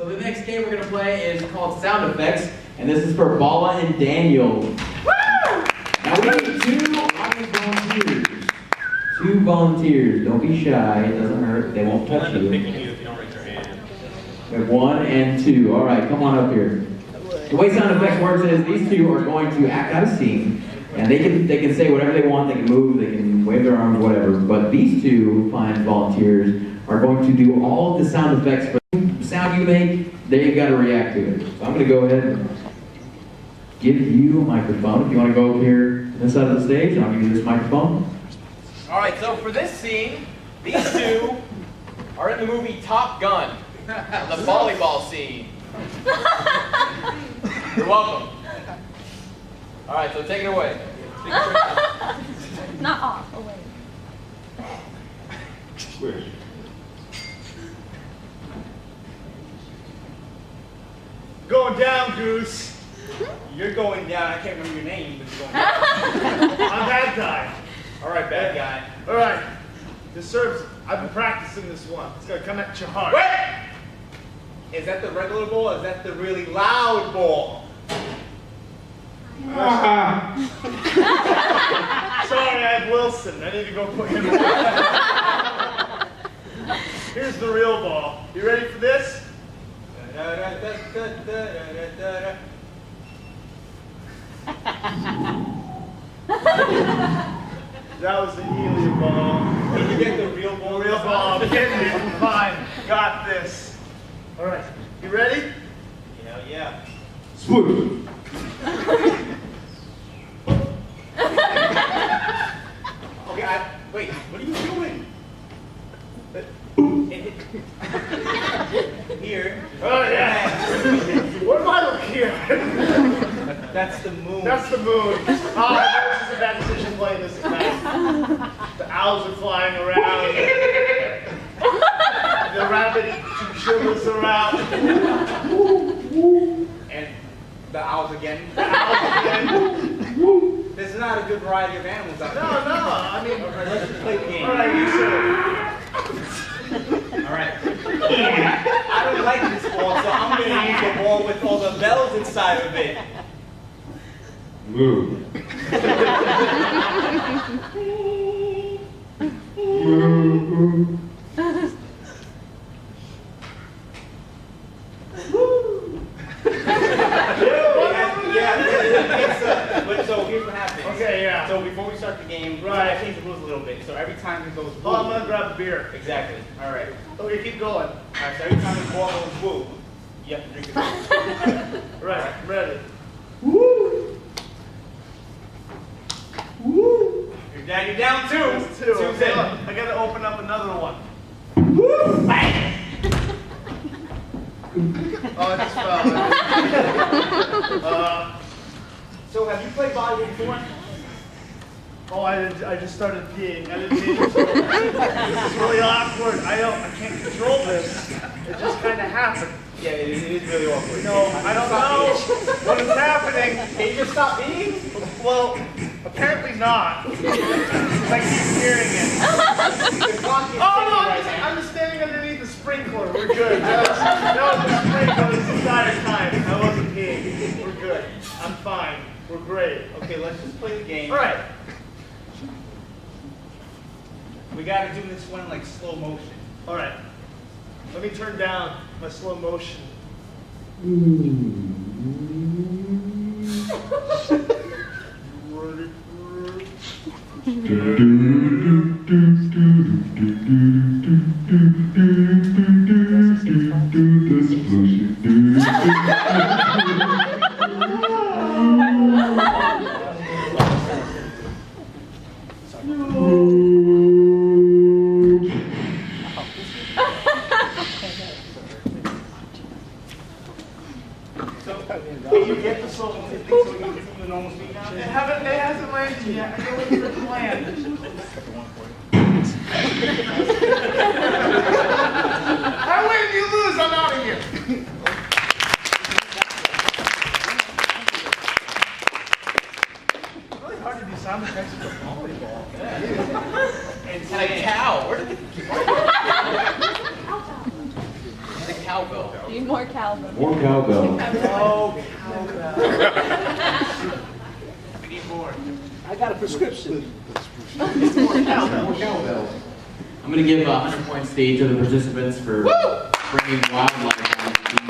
So the next game we're going to play is called Sound Effects, and this is for Bala and Daniel. Woo! Now we need two volunteers. Two volunteers. Don't be shy. It doesn't hurt. They won't touch you. Picking you if you don't raise your hand. We have 1 and 2. All right, come on up here. The way Sound Effects works is these two are going to act out a scene, and they can say whatever they want. They can move. They can wave their arms, whatever. But these two fine volunteers are going to do all of the sound effects for the sound you make. They've got to react to it. So I'm going to go ahead and give you a microphone. If you want to go up here to this side of the stage, I'll give you this microphone. All right, so for this scene, these two are in the movie Top Gun, the volleyball scene. You're welcome. All right, so take it away. Not off, away. Squish. Going down, Goose. You're going down. I can't remember your name, but you're going down. I'm bad guy. All right, bad guy. All right. This serves. I've been practicing this one. It's gonna come at you hard. Wait! Is that the regular ball or is that the really loud ball? Sorry, I have Wilson. I need to go put him away. Here's the real ball. You ready for this? That was the helium ball. Can you get the real ball? Real ball. I'm getting it. Fine. Got this. All right. You ready? Yeah. Swoosh. Okay, wait, what are you doing? Here. Oh, yeah. What am I looking here? That's the moon. That's the moon. Oh, this is a bad decision playing this at night. The owls are flying around. The rabbit chinchillas are out. And the owls again. The owls again. There's not a good variety of animals out No, there. no. I mean, Let's just play the game. all right, you too. All right. I don't like this ball, so I'm going to use the ball with all the bells inside of it. Move. Move. So here's what happens. Okay, yeah. So before we start the game, Right. I change the rules a little bit. So every time it goes Oh, I'm woo. gonna grab a beer. Exactly. All right. Okay, keep going. All right. So every time the ball goes woo, you have to drink it. Right, I'm ready. You're down two. That's two. Two's Okay, in. look, I gotta open up another one. Oh, I just fell. So have you played volleyball before? Oh, I just started peeing. I didn't mean to. This is really awkward. I can't control this. It just kind of happened. Yeah, it is really awkward. No, I don't know what is happening. Can you just stop peeing? Well, apparently not. Because I keep hearing it. The clock is Oh, no, ticking right now. I'm just standing underneath the sprinkler. We're good. That was the sprinkler this entire time. I wasn't peeing. We're good. I'm fine. We're great. Okay, let's just play the game. All right. We gotta do this one in like slow motion. All right. Let me turn down my slow motion. Did you get the slow motion thing so we can continue the normal speed now? It hasn't landed yet. I know what you're planned. I win, you lose. I'm out of here. It's really hard to do sound effects for volleyball. And a cow. Where did the cow go? Need more cowbell. More cowbell. Oh, cowbell. We need more. I got a prescription. More cowbell. I'm going to give 100 points to each of the participants for bringing wildlife on the team.